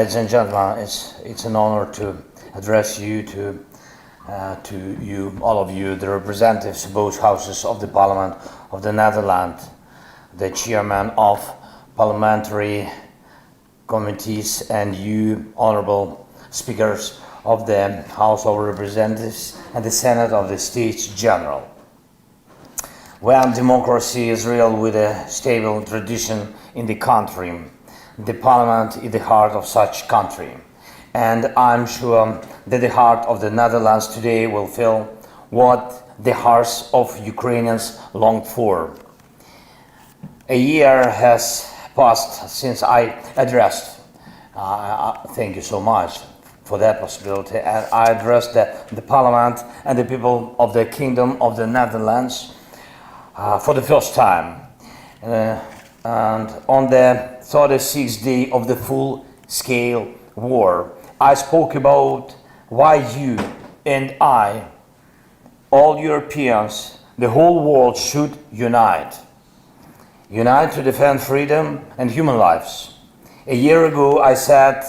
Ladies and gentlemen, it's an honor to address you, to you, all of you, the representatives of both houses of the Parliament of the Netherlands, the chairman of parliamentary committees, and you, honorable speakers of the House of Representatives and the Senate of the States General. When democracy is real with a stable tradition in the country, the Parliament is the heart of such country. And I'm sure that the heart of the Netherlands today will feel what the hearts of Ukrainians long for. A year has passed since I addressed, thank you so much for that possibility, and I addressed the Parliament and the people of the Kingdom of the Netherlands for the first time. And on the 36th day of the full-scale war, I spoke about why you and I, all Europeans, the whole world should unite. Unite to defend freedom and human lives. A year ago I said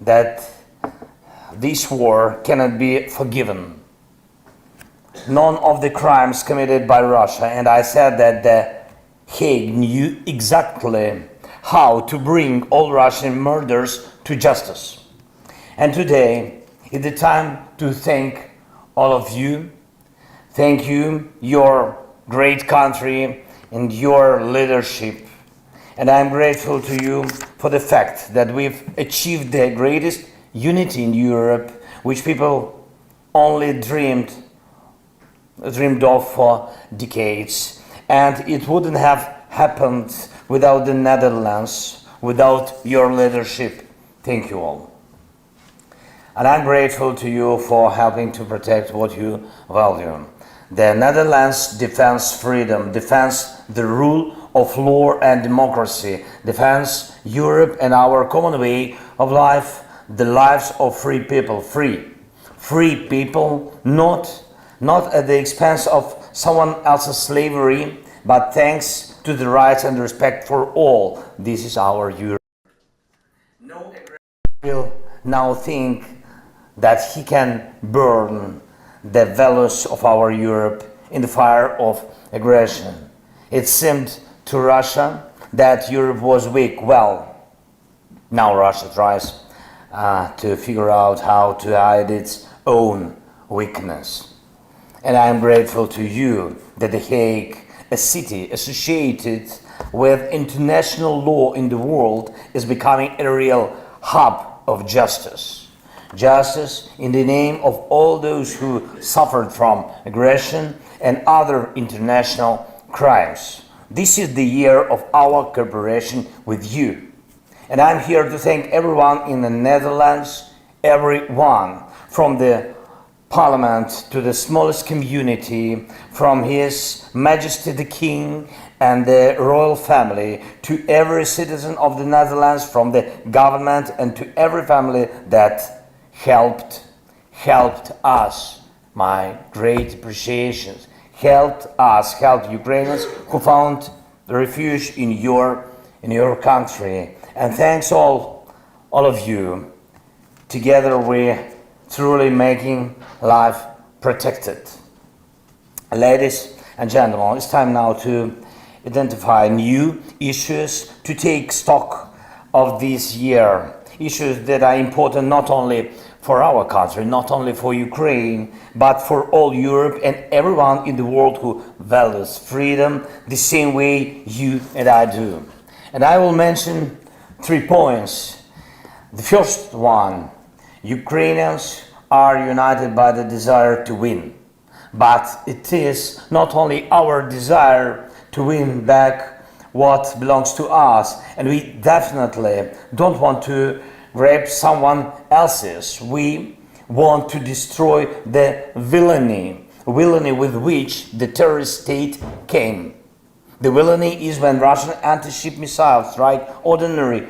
that this war cannot be forgiven. None of the crimes committed by Russia, and I said that the Hague knew exactly how to bring all Russian murders to justice. And today is the time to thank all of you. Thank you, your great country and your leadership. And I'm grateful to you for the fact that we've achieved the greatest unity in Europe, which people only dreamed of for decades. And it wouldn't have happened without the Netherlands, without your leadership. Thank you all. And I'm grateful to you for helping to protect what you value. The Netherlands defends freedom, defends the rule of law and democracy, defends Europe and our common way of life, the lives of free people, free people, not at the expense of someone else's slavery, but thanks to the rights and respect for all. This is our Europe. No aggressor will now think that he can burn the values of our Europe in the fire of aggression. It seemed to Russia that Europe was weak. Well, now Russia tries to figure out how to hide its own weakness. And I am grateful to you that The Hague, a city associated with international law in the world, is becoming a real hub of justice. Justice in the name of all those who suffered from aggression and other international crimes. This is the year of our cooperation with you. And I'm here to thank everyone in the Netherlands, everyone, from the Parliament to the smallest community, from His Majesty the King and the royal family, to every citizen of the Netherlands, from the government and to every family that helped us. My great appreciation. Helped Ukrainians who found refuge in your country. And thanks all of you. Together we're truly making life protected. Ladies and gentlemen, it's time now to identify new issues, to take stock of this year. Issues that are important not only for our country, not only for Ukraine, but for all Europe and everyone in the world who values freedom the same way you and I do. And I will mention 3 points. The first one, Ukrainians are united by the desire to win. But it is not only our desire to win back what belongs to us, and we definitely don't want to grab someone else's. We want to destroy the villainy with which the terrorist state came. The villainy is when Russian anti-ship missiles strike ordinary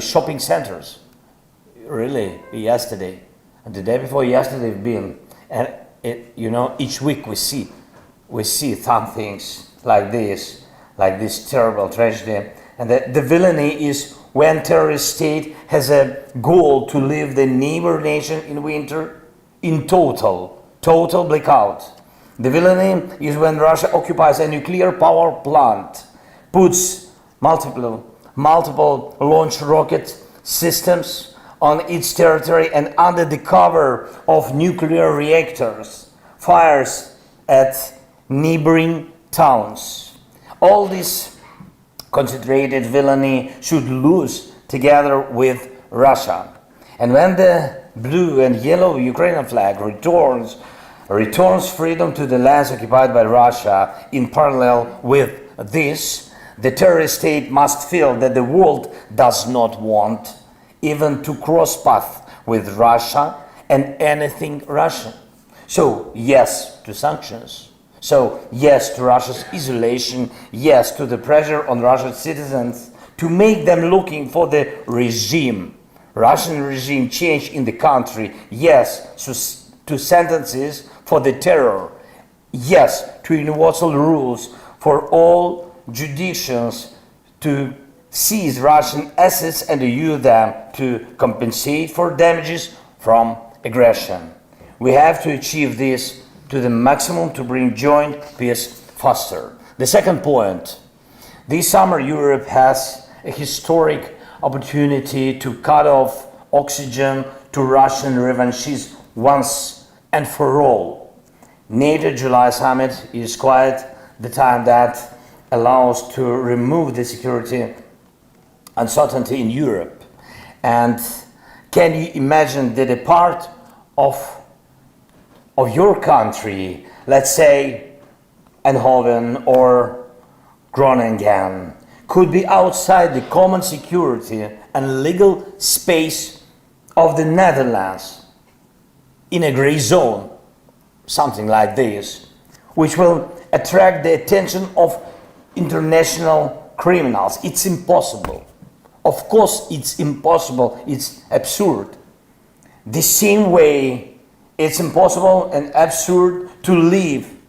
shopping centers. Really, yesterday and the day before yesterday been, and each week we see some things like this terrible tragedy, and the villainy is when terrorist state has a goal to leave the neighbor nation in winter in total blackout. The villainy is when Russia occupies a nuclear power plant, puts multiple launch rocket systems on its territory, and under the cover of nuclear reactors fires at neighboring towns. All this concentrated villainy should lose together with Russia. And when the blue and yellow Ukrainian flag returns freedom to the lands occupied by Russia, in parallel with this, the terrorist state must feel that the world does not want even to cross paths with Russia and anything Russian. So yes to sanctions. So yes to Russia's isolation, yes to the pressure on Russian citizens to make them looking for the regime, Russian regime change in the country, yes to sentences for the terror, yes to universal rules for all jurisdictions to seize Russian assets and to use them to compensate for damages from aggression. We have to achieve this to the maximum to bring joint peace faster. The second point, this summer Europe has a historic opportunity to cut off oxygen to Russian revanchism once and for all. NATO July summit is quite the time that allows to remove the security uncertainty in Europe. And can you imagine that a part of your country, let's say Eindhoven or Groningen, could be outside the common security and legal space of the Netherlands in a gray zone, something like this, which will attract the attention of international criminals? It's impossible. Of course it's impossible, it's absurd. The same way it's impossible and absurd to leave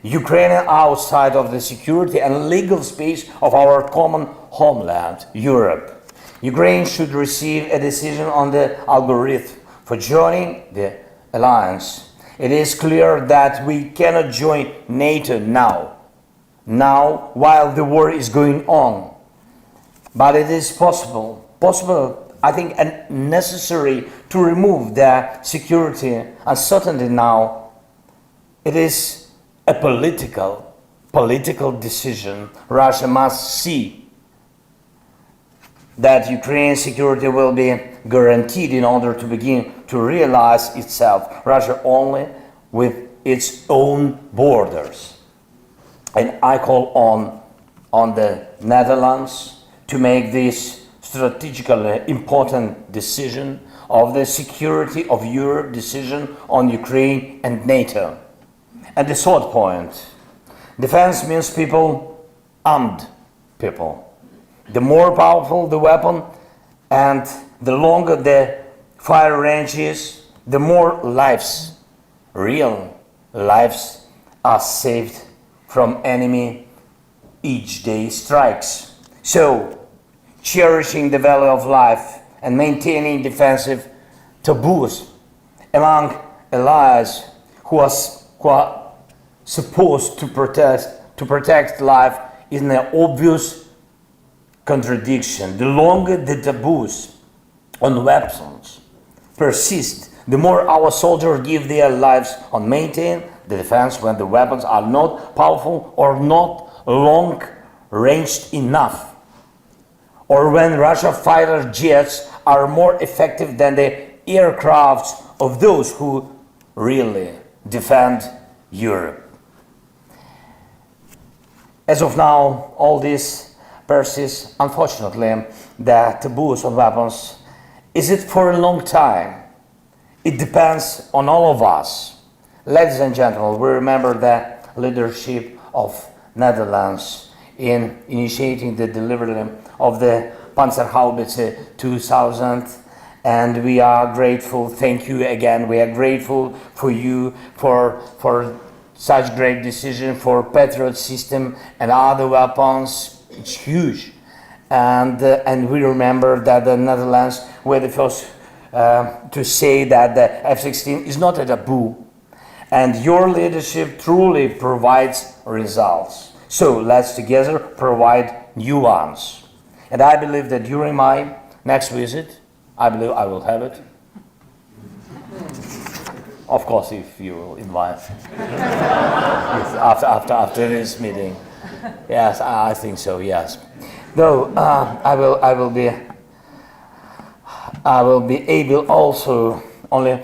Ukraine outside of the security and legal space of our common homeland, Europe. Ukraine should receive a decision on the algorithm for joining the alliance. It is clear that we cannot join NATO now while the war is going on. But it is possible, I think, and necessary to remove the security uncertainty now. It is a political decision. Russia must see that Ukraine's security will be guaranteed in order to begin to realize itself. Russia only with its own borders. And I call on the Netherlands to make this strategically important decision of the security of Europe, decision on Ukraine and NATO. And the third point, defense means people, armed people. The more powerful the weapon and the longer the fire range is, the more lives, real lives, are saved from enemy each day strikes. So, cherishing the value of life and maintaining defensive taboos among allies who are supposed to protect life is an obvious contradiction. The longer the taboos on weapons persist, the more our soldiers give their lives on maintaining the defense when the weapons are not powerful or not long-ranged enough, or when Russian fighter jets are more effective than the aircrafts of those who really defend Europe. As of now, all this persists. Unfortunately, the taboos on weapons, is it for a long time? It depends on all of us. Ladies and gentlemen, we remember the leadership of Netherlands in initiating the delivery of the Panzerhaubitze 2000, and we are grateful. Thank you again. We are grateful for you for such great decision for Patriot system and other weapons. It's huge, and we remember that the Netherlands were the first to say that the F-16 is not a taboo, and your leadership truly provides results. So let's together provide new ones. And I believe that during my next visit, I believe I will have it. Of course, if you will invite yes, after this meeting. Yes, I think so. Yes. Though I will be able also only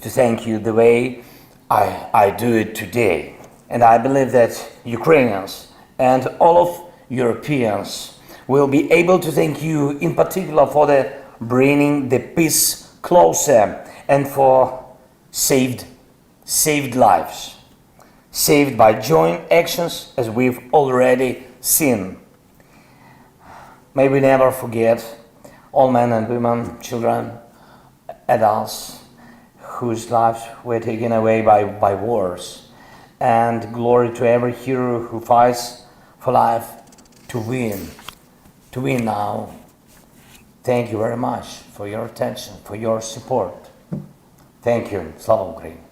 to thank you the way I do it today. And I believe that Ukrainians and all of Europeans will be able to thank you in particular for the bringing the peace closer and for saved lives, saved by joint actions as we've already seen. May we never forget all men and women, children, adults whose lives were taken away by wars. And glory to every hero who fights for life to win now. Thank you very much for your attention, for your support. Thank you. Slava Ukraini.